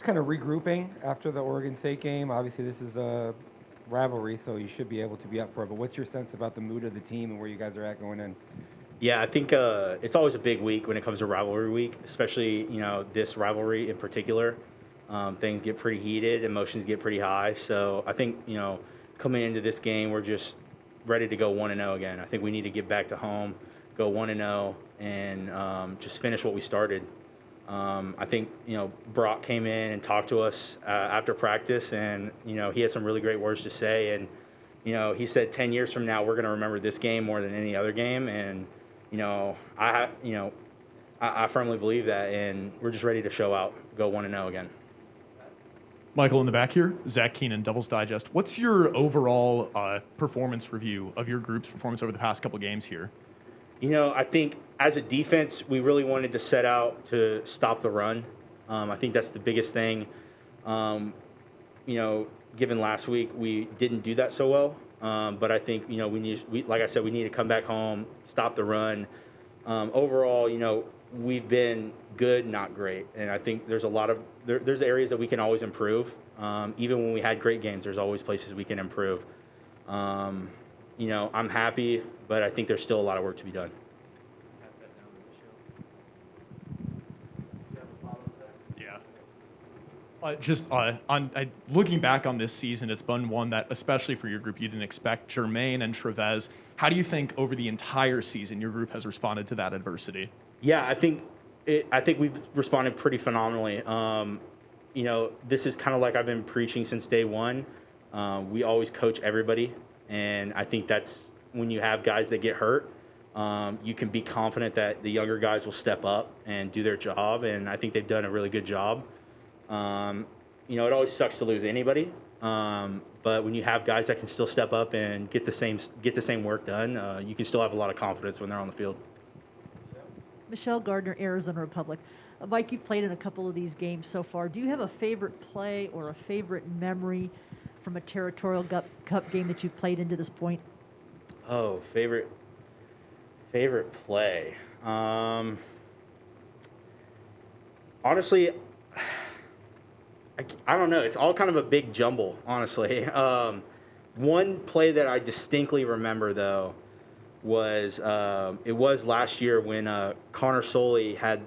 kind of regrouping after the Oregon State game. Obviously, this is a rivalry, so you should be able to be up for it. But what's your sense about the mood of the team and where you guys are at going in? Yeah, I think it's always a big week when it comes to rivalry week, especially this rivalry in particular. Things get pretty heated, emotions get pretty high. So I think coming into this game, we're just ready to go 1-0 again. I think we need to get back to home, go 1-0, and just finish what we started. I think Brock came in and talked to us after practice, and he had some really great words to say. And he said 10 years from now we're going to remember this game more than any other game. And I firmly believe that, and we're just ready to show out, go 1-0 again. Michael in the back here, Zach Keenan, Devil's Digest. What's your overall performance review of your group's performance over the past couple games here? I think as a defense, we really wanted to set out to stop the run. I think that's the biggest thing. Given last week, we didn't do that so well. But I think, like I said, we need to come back home, stop the run. Overall, we've been good, not great. And I think there's there's areas that we can always improve. Even when we had great games, there's always places we can improve. I'm happy, but I think there's still a lot of work to be done. Looking back on this season, it's been one that, especially for your group, you didn't expect. Jermaine and Trevez, how do you think over the entire season your group has responded to that adversity? Yeah, I think we've responded pretty phenomenally. This is kind of like I've been preaching since day one. We always coach everybody, and I think that's when you have guys that get hurt, you can be confident that the younger guys will step up and do their job, and I think they've done a really good job. It always sucks to lose anybody, but when you have guys that can still step up and get the same work done, you can still have a lot of confidence when they're on the field. Michelle Gardner, Arizona Republic. Mike, you've played in a couple of these games so far. Do you have a favorite play or a favorite memory from a Territorial Cup game that you've played into this point? Oh, favorite play. Honestly, I don't know. It's all kind of a big jumble, honestly. One play that I distinctly remember, though, was it was last year when Connor Soley had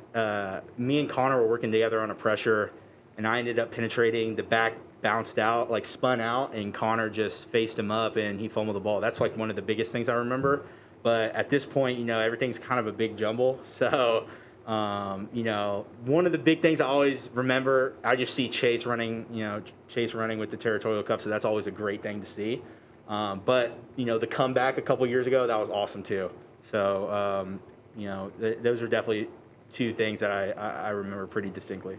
me and Connor were working together on a pressure, and I ended up penetrating. The back bounced out, like spun out, and Connor just faced him up, and he fumbled the ball. That's like one of the biggest things I remember. But at this point, everything's kind of a big jumble. So, one of the big things I always remember, I just see Chase running with the Territorial Cup, so that's always a great thing to see. But the comeback a couple years ago, that was awesome too. So, those are definitely two things that I remember pretty distinctly.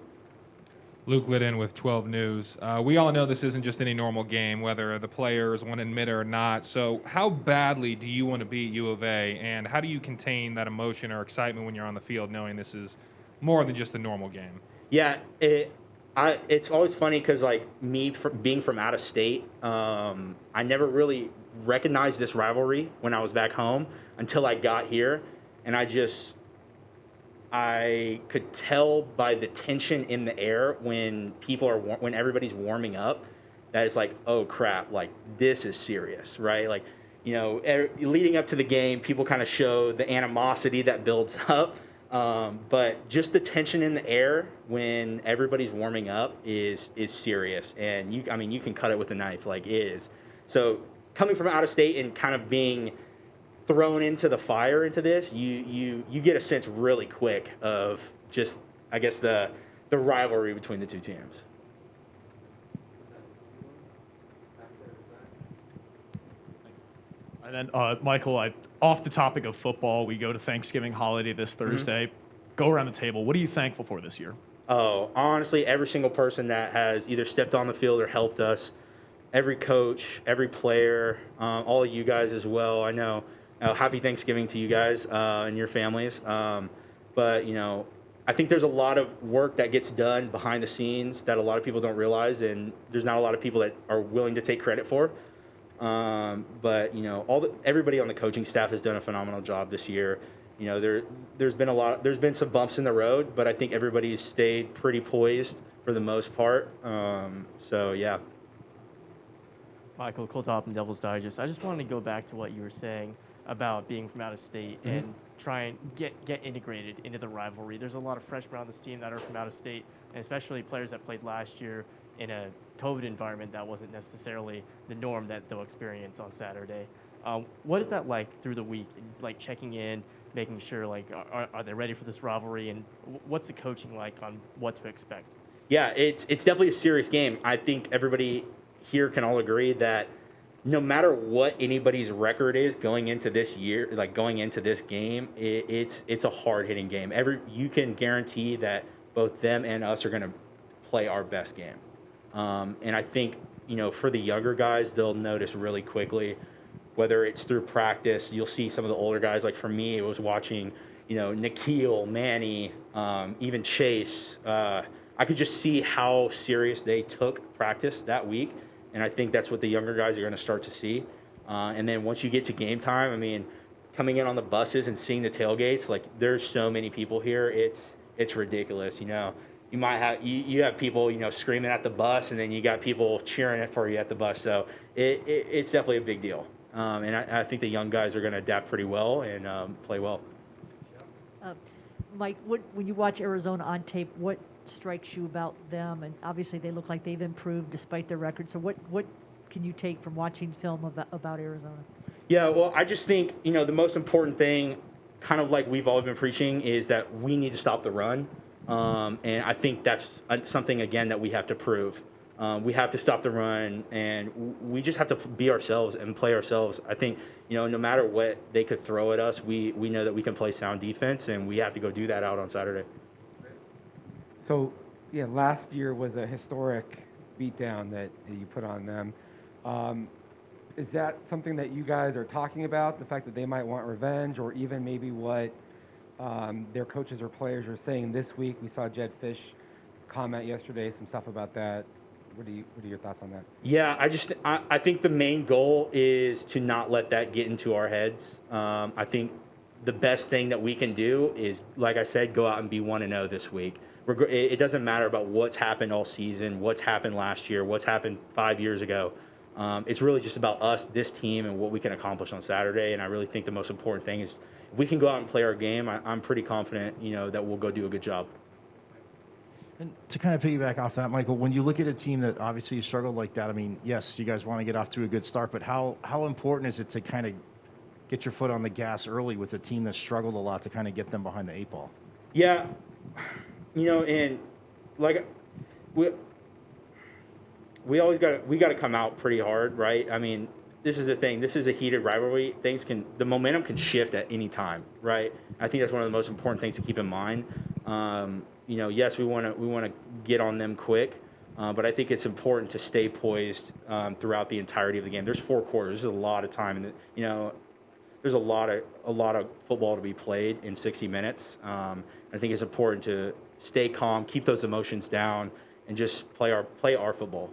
Luke Liddon with 12 News. We all know this isn't just any normal game, whether the players want to admit it or not. So how badly do you want to beat U of A, and how do you contain that emotion or excitement when you're on the field knowing this is more than just a normal game? Yeah, it's always funny because, like, being from out of state, I never really recognized this rivalry when I was back home until I got here, and I could tell by the tension in the air when everybody's warming up that it's like, oh crap, like this is serious, right? Like, leading up to the game, people kind of show the animosity that builds up. But just the tension in the air when everybody's warming up is serious. And you can cut it with a knife, like it is. So coming from out of state and kind of being thrown into the fire into this, you get a sense really quick of just, I guess, the rivalry between the two teams. And then, Michael, off the topic of football, we go to Thanksgiving holiday this Thursday. Mm-hmm. Go around the table. What are you thankful for this year? Oh, honestly, every single person that has either stepped on the field or helped us, every coach, every player, all of you guys as well. I know. Happy Thanksgiving to you guys and your families. But, I think there's a lot of work that gets done behind the scenes that a lot of people don't realize, and there's not a lot of people that are willing to take credit for. But, everybody on the coaching staff has done a phenomenal job this year. There's been some bumps in the road, but I think everybody's stayed pretty poised for the most part. So yeah. Michael Coltop and Devil's Digest. I just wanted to go back to what you were saying about being from out of state and try and get integrated into the rivalry. There's a lot of freshmen on this team that are from out of state, and especially players that played last year in a COVID environment that wasn't necessarily the norm that they'll experience on Saturday. What is that like through the week? Like checking in, making sure like are they ready for this rivalry, and what's the coaching like on what to expect? Yeah, it's definitely a serious game. I think everybody here can all agree that no matter what anybody's record is going into this year, like going into this game, it's a hard hitting game. You can guarantee that both them and us are going to play our best game. And I think, for the younger guys, they'll notice really quickly, whether it's through practice. You'll see some of the older guys. Like for me, it was watching, Nikhil, Manny, even Chase. I could just see how serious they took practice that week. And I think that's what the younger guys are going to start to see. And then once you get to game time, I mean, coming in on the buses and seeing the tailgates, like there's so many people here. It's ridiculous. You might have you have people screaming at the bus, and then you got people cheering it for you at the bus. So it's definitely a big deal. And I think the young guys are going to adapt pretty well and play well. Mike, when you watch Arizona on tape, what strikes you about them? And obviously they look like they've improved despite their record. So what can you take from watching film about Arizona? Yeah, well, I just think, the most important thing, kind of like we've all been preaching, is that we need to stop the run. And I think that's something, again, that we have to prove. We have to stop the run, and we just have to be ourselves and play ourselves. I think, no matter what they could throw at us, we know that we can play sound defense, and we have to go do that out on Saturday. So, yeah, last year was a historic beatdown that you put on them. Is that something that you guys are talking about, the fact that they might want revenge, or even maybe what their coaches or players are saying this week? We saw Jed Fish comment yesterday, some stuff about that. What are your thoughts on that? Yeah, I think the main goal is to not let that get into our heads. I think the best thing that we can do is, like I said, go out and be 1-0 this week. It doesn't matter about what's happened all season, what's happened last year, what's happened 5 years ago. It's really just about us, this team, and what we can accomplish on Saturday. And I really think the most important thing is if we can go out and play our game, I'm pretty confident, that we'll go do a good job. And to kind of piggyback off that, Michael, when you look at a team that obviously struggled like that, I mean, yes, you guys want to get off to a good start, but how important is it to kind of get your foot on the gas early with a team that struggled a lot to kind of get them behind the 8 ball? Yeah, and like we always got to come out pretty hard, right? I mean, this is the thing. This is a heated rivalry. The momentum can shift at any time, right? I think that's one of the most important things to keep in mind. Yes, we want to get on them quick, but I think it's important to stay poised throughout the entirety of the game. There's 4 quarters. There's a lot of time, and there's a lot of football to be played in 60 minutes. I think it's important to stay calm, keep those emotions down, and just play our football.